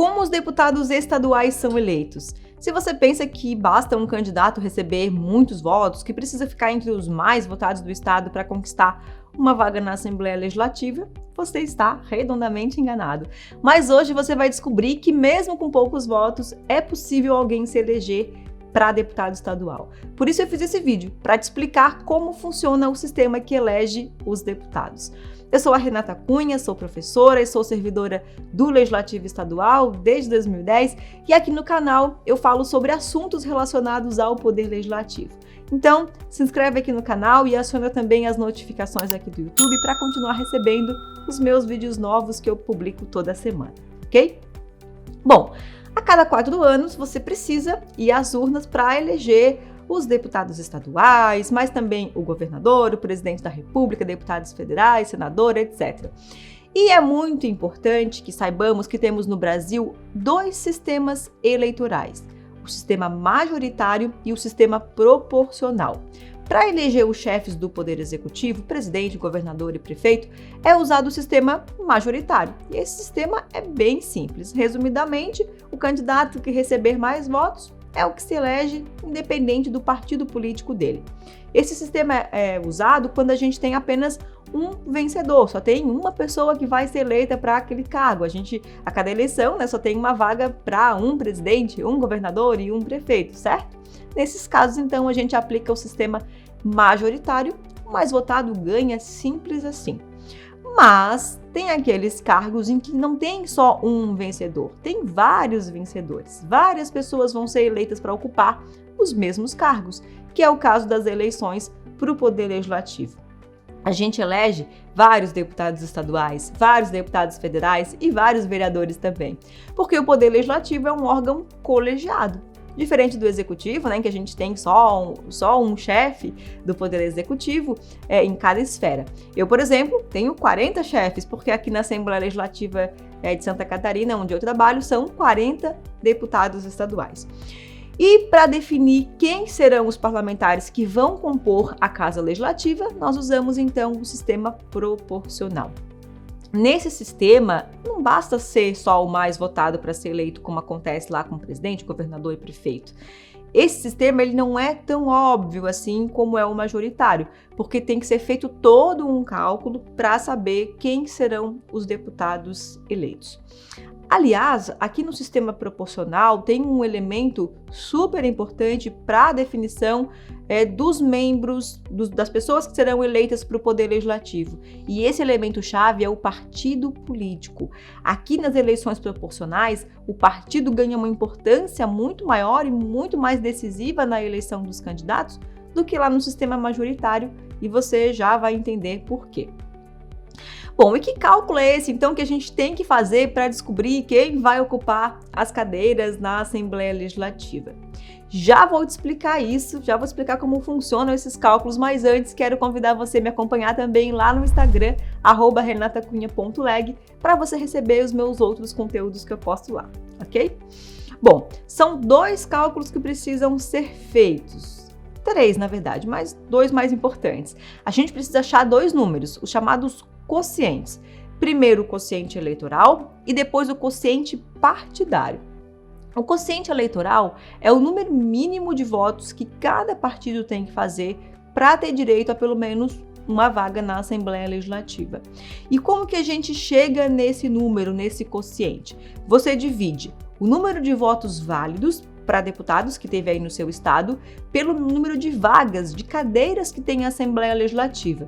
Como os deputados estaduais são eleitos? Se você pensa que basta um candidato receber muitos votos, que precisa ficar entre os mais votados do estado para conquistar uma vaga na Assembleia Legislativa, você está redondamente enganado. Mas hoje você vai descobrir que mesmo com poucos votos, é possível alguém se eleger para deputado estadual. Por isso eu fiz esse vídeo, para te explicar como funciona o sistema que elege os deputados. Eu sou a Renata Cunha, sou professora e sou servidora do Legislativo Estadual desde 2010 e aqui no canal eu falo sobre assuntos relacionados ao Poder Legislativo. Então, se inscreve aqui no canal e aciona também as notificações aqui do YouTube para continuar recebendo os meus vídeos novos que eu publico toda semana, ok? Bom, a cada 4 anos você precisa ir às urnas para eleger os deputados estaduais, mas também o governador, o presidente da República, deputados federais, senador, etc. E é muito importante que saibamos que temos no Brasil 2 sistemas eleitorais, o sistema majoritário e o sistema proporcional. Para eleger os chefes do Poder Executivo, presidente, governador e prefeito, é usado o sistema majoritário. E esse sistema é bem simples. Resumidamente, o candidato que receber mais votos é o que se elege, independente do partido político dele. Esse sistema é usado quando a gente tem apenas um vencedor, só tem uma pessoa que vai ser eleita para aquele cargo. A cada eleição, só tem uma vaga para um presidente, um governador e um prefeito, certo? Nesses casos, então, a gente aplica o sistema majoritário, o mais votado ganha, simples assim. Mas tem aqueles cargos em que não tem só um vencedor, tem vários vencedores. Várias pessoas vão ser eleitas para ocupar os mesmos cargos, que é o caso das eleições para o Poder Legislativo. A gente elege vários deputados estaduais, vários deputados federais e vários vereadores também, porque o Poder Legislativo é um órgão colegiado. Diferente do Executivo, que a gente tem só um chefe do Poder Executivo em cada esfera. Eu, por exemplo, tenho 40 chefes, porque aqui na Assembleia Legislativa de Santa Catarina, onde eu trabalho, são 40 deputados estaduais. E para definir quem serão os parlamentares que vão compor a Casa Legislativa, nós usamos então o sistema proporcional. Nesse sistema, não basta ser só o mais votado para ser eleito, como acontece lá com o presidente, governador e prefeito. Esse sistema ele não é tão óbvio assim como é o majoritário, porque tem que ser feito todo um cálculo para saber quem serão os deputados eleitos. Aliás, aqui no sistema proporcional tem um elemento super importante para a definição dos membros, das pessoas que serão eleitas para o Poder Legislativo. E esse elemento-chave é o partido político. Aqui nas eleições proporcionais, o partido ganha uma importância muito maior e muito mais decisiva na eleição dos candidatos do que lá no sistema majoritário, e você já vai entender por quê. Bom, e que cálculo é esse, então, que a gente tem que fazer para descobrir quem vai ocupar as cadeiras na Assembleia Legislativa? Já vou te explicar isso, já vou explicar como funcionam esses cálculos, mas antes quero convidar você a me acompanhar também lá no Instagram, @renatacunha.leg, para você receber os meus outros conteúdos que eu posto lá, ok? Bom, são 2 cálculos que precisam ser feitos. 3, na verdade, mas 2 mais importantes. A gente precisa achar 2 números, os chamados quocientes. Primeiro o quociente eleitoral e depois o quociente partidário. O quociente eleitoral é o número mínimo de votos que cada partido tem que fazer para ter direito a pelo menos uma vaga na Assembleia Legislativa. E como que a gente chega nesse número, nesse quociente? Você divide o número de votos válidos para deputados que teve aí no seu estado pelo número de vagas, de cadeiras que tem a Assembleia Legislativa.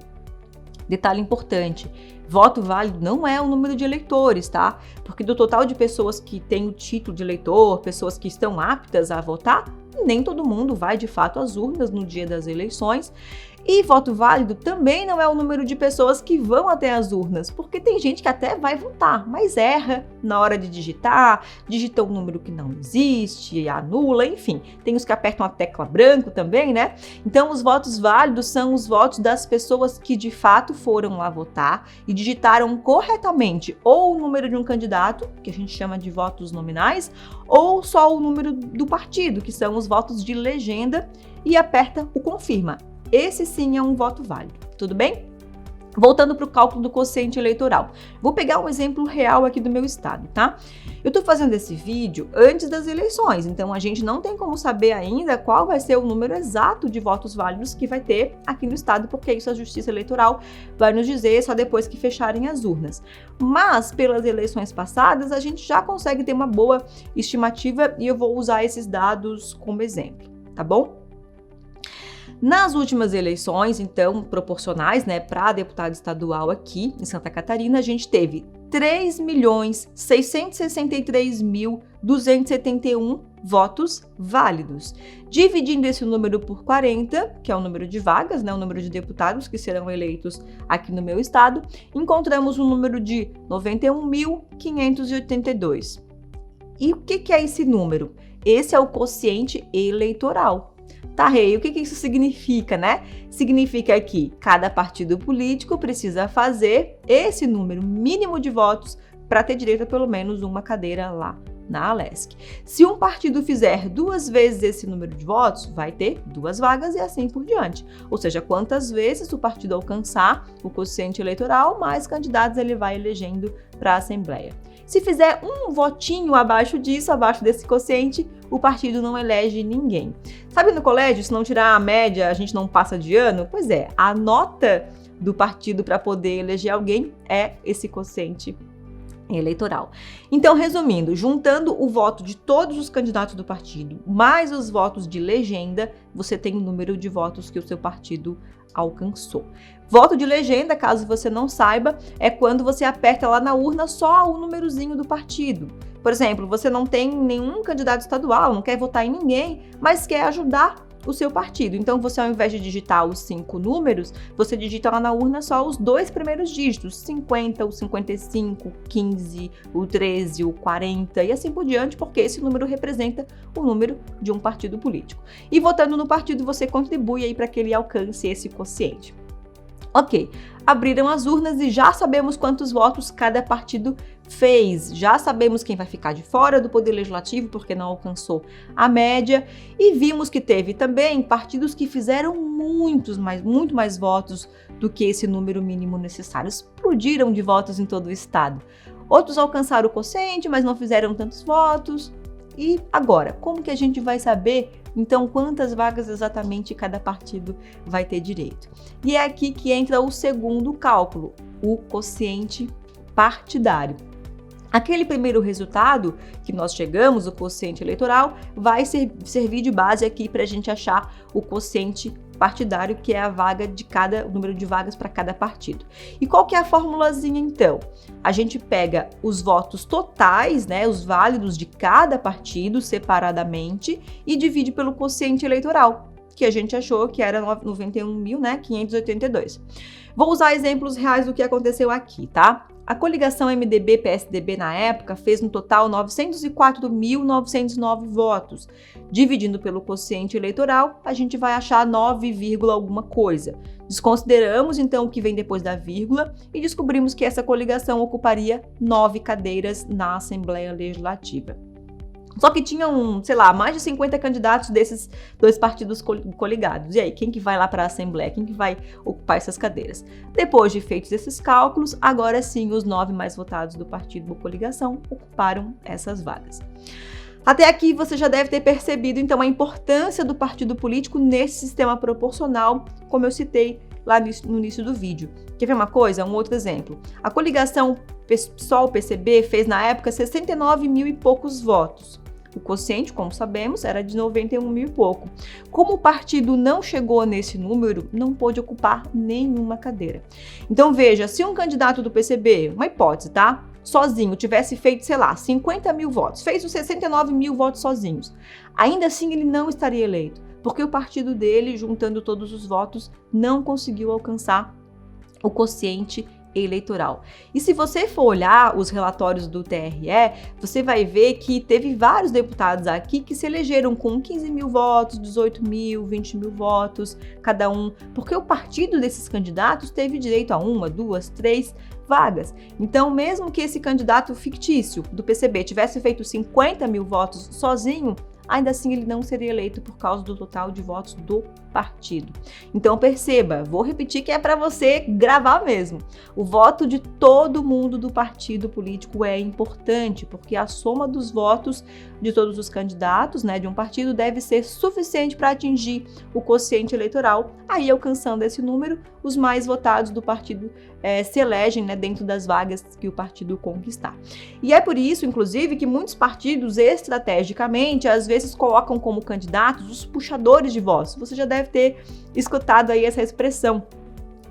Detalhe importante, voto válido não é o número de eleitores, tá? Porque do total de pessoas que têm o título de eleitor, pessoas que estão aptas a votar, nem todo mundo vai de fato às urnas no dia das eleições. E voto válido também não é o número de pessoas que vão até as urnas, porque tem gente que até vai votar, mas erra na hora de digitar, digita um número que não existe, anula, enfim. Tem os que apertam a tecla branco também, né? Então, os votos válidos são os votos das pessoas que de fato foram lá votar e digitaram corretamente ou o número de um candidato, que a gente chama de votos nominais, ou só o número do partido, que são os votos de legenda, e aperta o confirma. Esse sim é um voto válido, tudo bem? Voltando para o cálculo do quociente eleitoral. Vou pegar um exemplo real aqui do meu estado, tá? Eu tô fazendo esse vídeo antes das eleições, então a gente não tem como saber ainda qual vai ser o número exato de votos válidos que vai ter aqui no estado, porque isso a Justiça Eleitoral vai nos dizer só depois que fecharem as urnas. Mas, pelas eleições passadas, a gente já consegue ter uma boa estimativa e eu vou usar esses dados como exemplo, tá bom? Nas últimas eleições, então, proporcionais, para deputado estadual aqui em Santa Catarina, a gente teve 3.663.271 votos válidos. Dividindo esse número por 40, que é o número de vagas, o número de deputados que serão eleitos aqui no meu estado, encontramos um número de 91.582. E o que é esse número? Esse é o quociente eleitoral. Tá, Rei, o que isso significa, Significa que cada partido político precisa fazer esse número mínimo de votos para ter direito a pelo menos uma cadeira lá na Alesc. Se um partido fizer 2 vezes esse número de votos, vai ter 2 vagas e assim por diante. Ou seja, quantas vezes o partido alcançar o quociente eleitoral, mais candidatos ele vai elegendo para a Assembleia. Se fizer um votinho abaixo disso, abaixo desse quociente, o partido não elege ninguém. Sabe no colégio, se não tirar a média, a gente não passa de ano? Pois é, a nota do partido para poder eleger alguém é esse quociente eleitoral. Então, resumindo, juntando o voto de todos os candidatos do partido, mais os votos de legenda, você tem o número de votos que o seu partido alcançou. Voto de legenda, caso você não saiba, é quando você aperta lá na urna só o númerozinho do partido. Por exemplo, você não tem nenhum candidato estadual, não quer votar em ninguém, mas quer ajudar o seu partido. Então, você, ao invés de digitar os 5 números, você digita lá na urna só os 2 primeiros dígitos, 50, o 55, o 15, o 13, o 40 e assim por diante, porque esse número representa o número de um partido político. E votando no partido, você contribui aí para que ele alcance esse quociente. Ok, abriram as urnas e já sabemos quantos votos cada partido fez, já sabemos quem vai ficar de fora do poder legislativo porque não alcançou a média e vimos que teve também partidos que fizeram muito mais votos do que esse número mínimo necessário, explodiram de votos em todo o estado. Outros alcançaram o quociente, mas não fizeram tantos votos. E agora, como que a gente vai saber, então, quantas vagas exatamente cada partido vai ter direito? E é aqui que entra o segundo cálculo, o quociente partidário. Aquele primeiro resultado que nós chegamos, o quociente eleitoral, vai servir de base aqui para a gente achar o quociente partidário, que é o número de vagas para cada partido. E qual que é a formulazinha, então? A gente pega os votos totais, os válidos de cada partido separadamente e divide pelo quociente eleitoral, que a gente achou que era 91.582. Vou usar exemplos reais do que aconteceu aqui, tá? A coligação MDB-PSDB na época fez no total 904.909 votos. Dividindo pelo quociente eleitoral, a gente vai achar 9, alguma coisa. Desconsideramos então o que vem depois da vírgula e descobrimos que essa coligação ocuparia 9 cadeiras na Assembleia Legislativa. Só que tinham, mais de 50 candidatos desses 2 partidos coligados. E aí, quem que vai lá para a Assembleia? Quem que vai ocupar essas cadeiras? Depois de feitos esses cálculos, agora sim, os 9 mais votados do partido ou coligação ocuparam essas vagas. Até aqui você já deve ter percebido, então, a importância do partido político nesse sistema proporcional, como eu citei lá no início do vídeo. Quer ver uma coisa? Um outro exemplo. A coligação PSOL-PCB fez, na época, 69 mil e poucos votos. O quociente, como sabemos, era de 91 mil e pouco. Como o partido não chegou nesse número, não pôde ocupar nenhuma cadeira. Então veja, se um candidato do PCB, uma hipótese, tá? Sozinho, tivesse feito, 50 mil votos, fez os 69 mil votos sozinhos, ainda assim ele não estaria eleito, porque o partido dele, juntando todos os votos, não conseguiu alcançar o quociente eleitoral. E se você for olhar os relatórios do TRE, você vai ver que teve vários deputados aqui que se elegeram com 15 mil votos, 18 mil, 20 mil votos, cada um, porque o partido desses candidatos teve direito a 1, 2, 3 vagas. Então, mesmo que esse candidato fictício do PCB tivesse feito 50 mil votos sozinho, ainda assim ele não seria eleito por causa do total de votos do partido. Então perceba, vou repetir que é para você gravar mesmo. O voto de todo mundo do partido político é importante, porque a soma dos votos de todos os candidatos, né, de um partido deve ser suficiente para atingir o quociente eleitoral. Aí, alcançando esse número, os mais votados do partido se elegem, né, dentro das vagas que o partido conquistar. E é por isso, inclusive, que muitos partidos, estrategicamente, às vezes colocam como candidatos os puxadores de votos. Você já deve ter escutado aí essa expressão.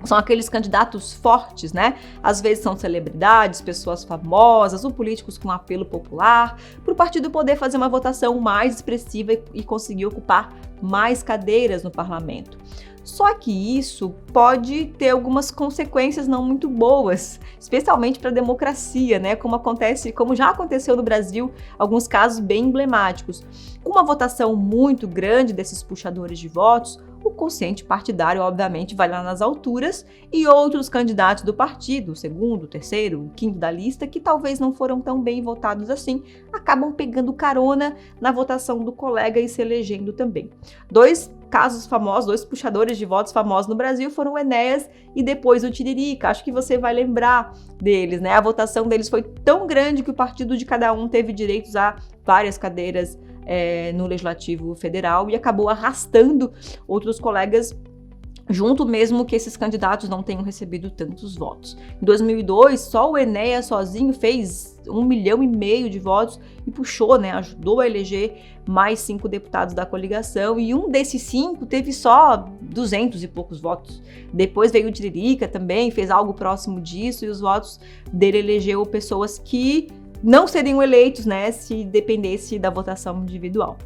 São aqueles candidatos fortes, né? Às vezes são celebridades, pessoas famosas ou políticos com apelo popular, para o partido poder fazer uma votação mais expressiva e conseguir ocupar mais cadeiras no parlamento. Só que isso pode ter algumas consequências não muito boas, especialmente para a democracia, né? Como já aconteceu no Brasil, alguns casos bem emblemáticos. Com uma votação muito grande desses puxadores de votos, o quociente partidário, obviamente, vai lá nas alturas e outros candidatos do partido, o segundo, o terceiro, o quinto da lista, que talvez não foram tão bem votados assim, acabam pegando carona na votação do colega e se elegendo também. Dois casos famosos, dois puxadores de votos famosos no Brasil foram o Enéas e depois o Tiririca. Acho que você vai lembrar deles, né? A votação deles foi tão grande que o partido de cada um teve direitos a várias cadeiras no Legislativo Federal e acabou arrastando outros colegas junto, mesmo que esses candidatos não tenham recebido tantos votos. Em 2002, só o Enéas sozinho fez 1,5 milhão de votos e puxou, né, ajudou a eleger mais 5 deputados da coligação, e um desses 5 teve só 200 e poucos votos. Depois veio o Tiririca também, fez algo próximo disso, e os votos dele elegeu pessoas que não seriam eleitos, né, se dependesse da votação individual.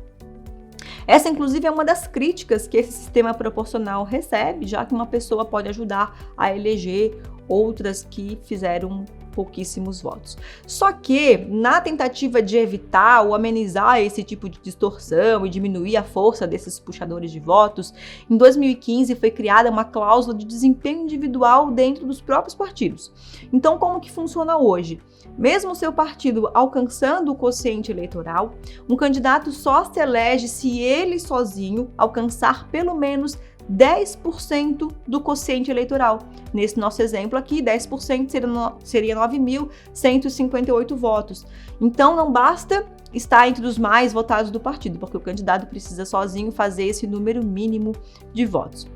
Essa, inclusive, é uma das críticas que esse sistema proporcional recebe, já que uma pessoa pode ajudar a eleger outras que fizeram pouquíssimos votos. Só que, na tentativa de evitar ou amenizar esse tipo de distorção e diminuir a força desses puxadores de votos, em 2015 foi criada uma cláusula de desempenho individual dentro dos próprios partidos. Então, como que funciona hoje? Mesmo o seu partido alcançando o quociente eleitoral, um candidato só se elege se ele sozinho alcançar pelo menos 10% do quociente eleitoral. Nesse nosso exemplo aqui, 10% seria 9.158 votos. Então, não basta estar entre os mais votados do partido, porque o candidato precisa sozinho fazer esse número mínimo de votos.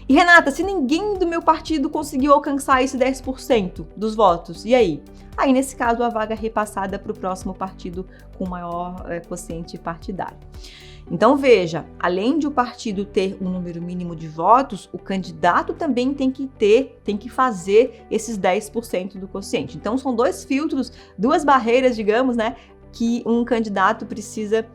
E Renata, se ninguém do meu partido conseguiu alcançar esse 10% dos votos, e aí? Aí, nesse caso, a vaga é repassada para o próximo partido com maior quociente partidário. Então, veja, além de o partido ter um número mínimo de votos, o candidato também tem que fazer esses 10% do quociente. Então, são dois filtros, duas barreiras, digamos, né, que um candidato precisa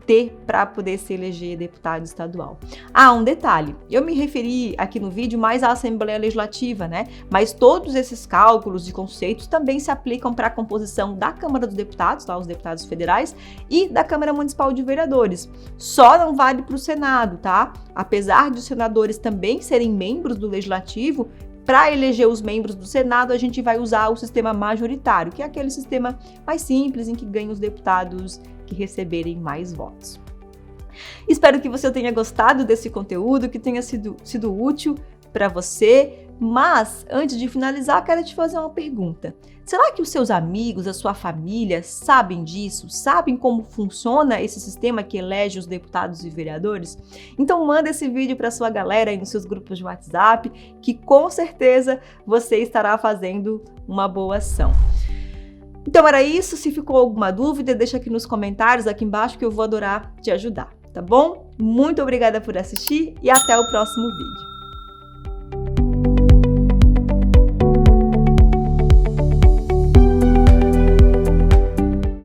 ter para poder se eleger deputado estadual. Ah, um detalhe, eu me referi aqui no vídeo mais à Assembleia Legislativa, né? Mas todos esses cálculos e conceitos também se aplicam para a composição da Câmara dos Deputados, lá os deputados federais, e da Câmara Municipal de Vereadores. Só não vale para o Senado, tá? Apesar de os senadores também serem membros do Legislativo, para eleger os membros do Senado, a gente vai usar o sistema majoritário, que é aquele sistema mais simples em que ganham os deputados que receberem mais votos. Espero que você tenha gostado desse conteúdo, que tenha sido útil para você, mas antes de finalizar, quero te fazer uma pergunta. Será que os seus amigos, a sua família sabem disso? Sabem como funciona esse sistema que elege os deputados e vereadores? Então manda esse vídeo para sua galera aí nos seus grupos de WhatsApp, que com certeza você estará fazendo uma boa ação. Então era isso, se ficou alguma dúvida, deixa aqui nos comentários aqui embaixo que eu vou adorar te ajudar, tá bom? Muito obrigada por assistir e até o próximo vídeo.